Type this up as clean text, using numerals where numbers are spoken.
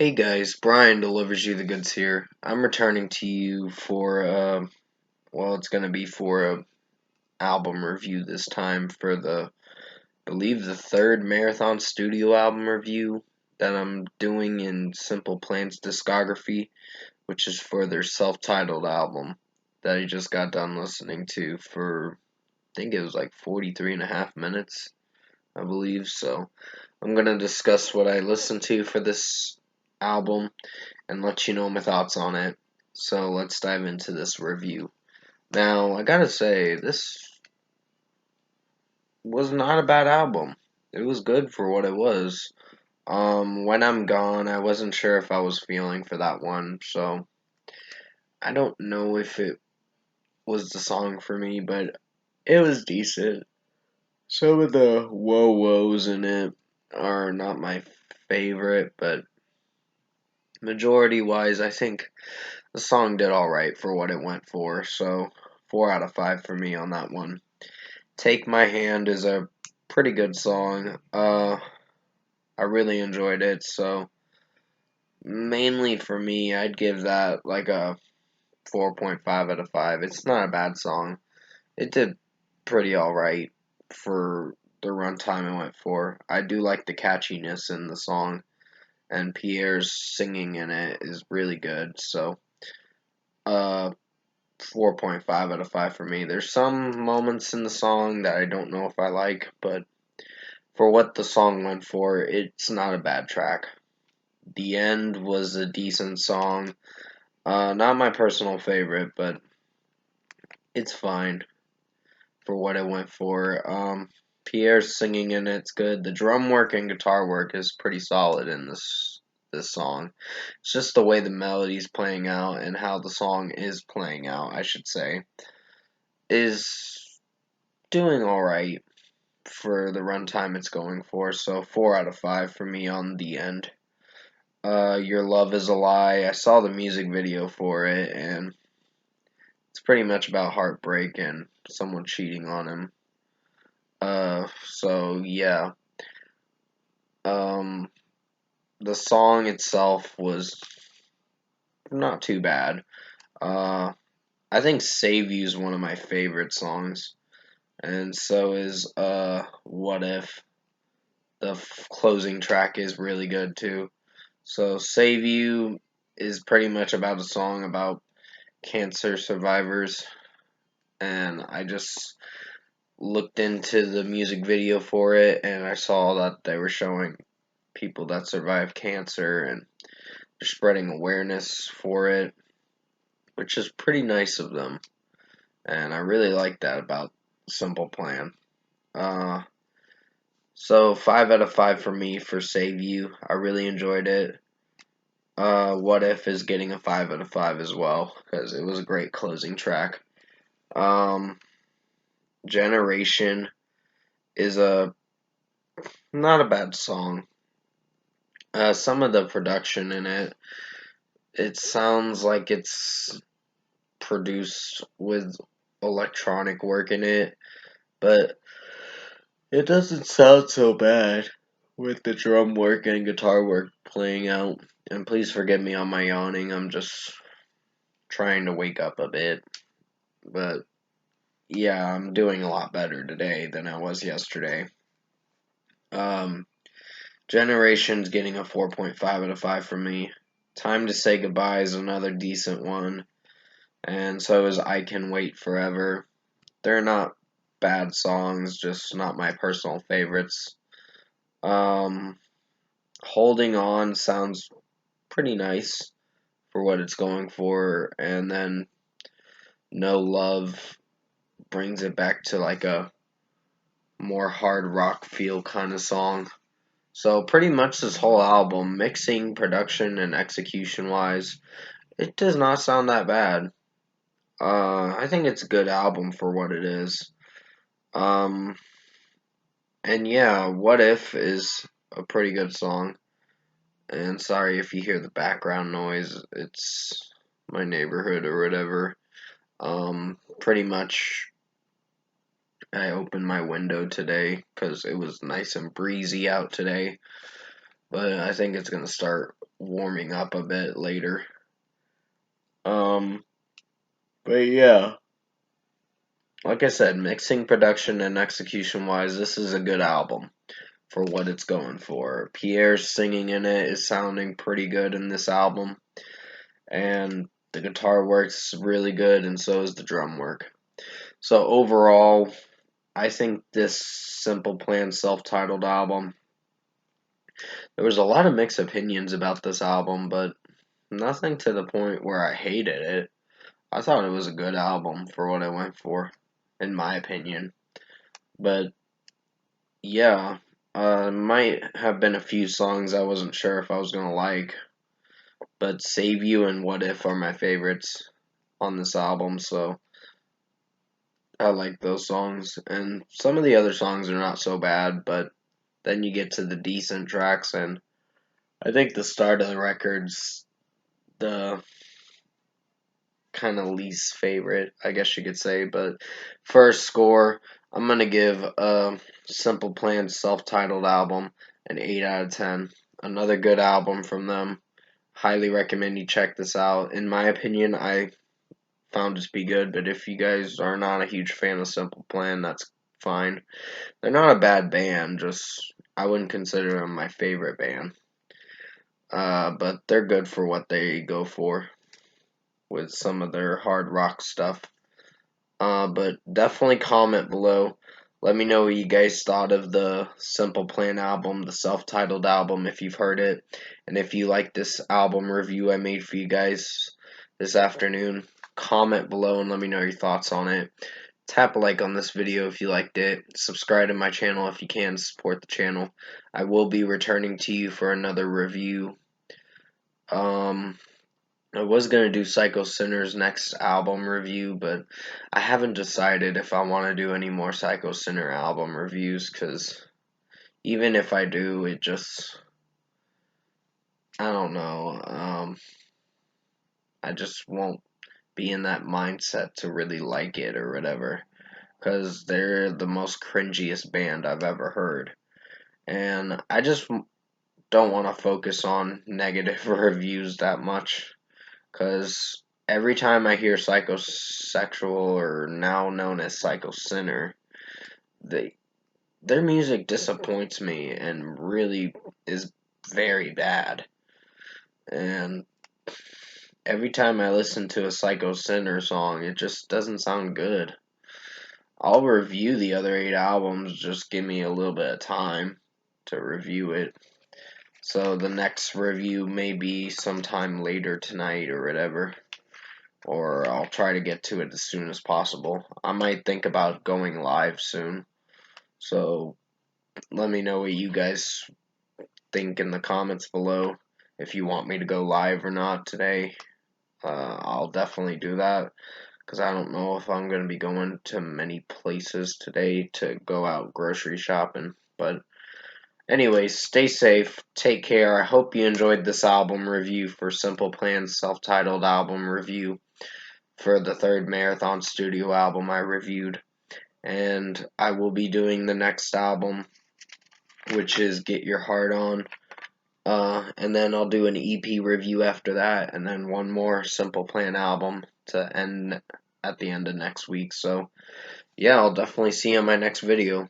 Hey guys, Brian delivers you the goods here. I'm returning to you for it's gonna be for a album review this time for I believe the third Marathon Studio album review that I'm doing in Simple Plan's discography, which is for their self-titled album that I just got done listening to for I think it was like 43 and a half minutes, I believe. So I'm gonna discuss what I listened to for this album and let you know my thoughts on it. So let's dive into this review. Now, I gotta say, this was not a bad album. It was good for what it was. When I'm Gone, I wasn't sure if I was feeling for that one, so I don't know if it was the song for me, but it was decent. Some of the whoa woes in it are not my favorite, but majority wise, I think the song did alright for what it went for, so 4 out of 5 for me on that one. Take My Hand is a pretty good song. I really enjoyed it, so mainly for me, I'd give that like a 4.5 out of 5. It's not a bad song. It did pretty alright for the runtime it went for. I do like the catchiness in the song, and Pierre's singing in it is really good, so uh 4.5 out of 5 for me. There's some moments in the song that I don't know if I like, but for what the song went for, it's not a bad track. The End was a decent song. Not my personal favorite, but it's fine for what it went for. Pierre's singing in it's good. The drum work and guitar work is pretty solid in this song. It's just the way the melody's playing out and how the song is playing out, I should say, is doing alright for the runtime it's going for. So 4 out of 5 for me on The End. Your Love Is a Lie. I saw the music video for it, and it's pretty much about heartbreak and someone cheating on him. So yeah. Um, the song itself was not too bad. Uh, I think Save You is one of my favorite songs, and so is What If. The closing track is really good too. So Save You is pretty much about a song about cancer survivors, and I just looked into the music video for it, and I saw that they were showing people that survived cancer and they're spreading awareness for it, which is pretty nice of them, and I really like that about Simple Plan. Uh, so 5 out of 5 for me for Save You. I really enjoyed it. What If is getting a 5 out of 5 as well because it was a great closing track. Um, Generation is a not a bad song. Some of the production in it sounds like it's produced with electronic work in it, but it doesn't sound so bad with the drum work and guitar work playing out. And please forgive me on my yawning. I'm just trying to wake up a bit. But yeah, I'm doing a lot better today than I was yesterday. Um, Generation's getting a 4.5 out of 5 from me. Time to Say Goodbye is another decent one. And so is I Can Wait Forever. They're not bad songs, just not my personal favorites. Um, Holding On sounds pretty nice for what it's going for, and then No Love brings it back to like a more hard rock feel kind of song. So pretty much this whole album, mixing, production, and execution wise, it does not sound that bad. I think it's a good album for what it is. Um, and yeah, What If is a pretty good song. And sorry if you hear the background noise, it's my neighborhood or whatever. Pretty much I opened my window today because it was nice and breezy out today. But I think it's going to start warming up a bit later. But yeah, like I said, mixing, production, and execution wise, this is a good album for what it's going for. Pierre's singing in it is sounding pretty good in this album, and the guitar works really good, and so is the drum work. So overall, I think this Simple Plan self-titled album, there was a lot of mixed opinions about this album, but nothing to the point where I hated it. I thought it was a good album for what it went for, in my opinion. But yeah, might have been a few songs I wasn't sure if I was gonna like, but Save You and What If are my favorites on this album, so I like those songs. And some of the other songs are not so bad, but then you get to the decent tracks, and I think the start of the record's the kind of least favorite, I guess you could say. But first score, I'm gonna give Simple Plan self-titled album an 8 out of 10. Another good album from them. Highly recommend you check this out. In my opinion, I found it to be good, but if you guys are not a huge fan of Simple Plan, that's fine. They're not a bad band, just I wouldn't consider them my favorite band. But they're good for what they go for with some of their hard rock stuff. But definitely comment below. Let me know what you guys thought of the Simple Plan album, the self-titled album, if you've heard it. And if you like this album review I made for you guys this afternoon, comment below and let me know your thoughts on it. Tap a like on this video if you liked it. Subscribe to my channel if you can, support the channel. I will be returning to you for another review. I was going to do Psycho Sinner's next album review, but I haven't decided if I want to do any more Psycho Sinner album reviews, because even if I do, it just, I don't know, I just won't be in that mindset to really like it or whatever, because they're the most cringiest band I've ever heard, and I just don't want to focus on negative reviews that much. Because every time I hear Psychosexual, or now known as Psycho Sinner, their music disappoints me and really is very bad. And every time I listen to a Psycho Sinner song, it just doesn't sound good. I'll review the other 8 albums, just give me a little bit of time to review it. So the next review may be sometime later tonight or whatever. Or I'll try to get to it as soon as possible. I might think about going live soon. So let me know what you guys think in the comments below. If you want me to go live or not today, I'll definitely do that. Because I don't know if I'm going to be going to many places today to go out grocery shopping. But anyways, stay safe. Take care. I hope you enjoyed this album review for Simple Plan's self-titled album review for the third Marathon Studio album I reviewed. And I will be doing the next album, which is Get Your Heart On. And then I'll do an EP review after that, and then one more Simple Plan album to end at the end of next week. So, yeah, I'll definitely see you in my next video.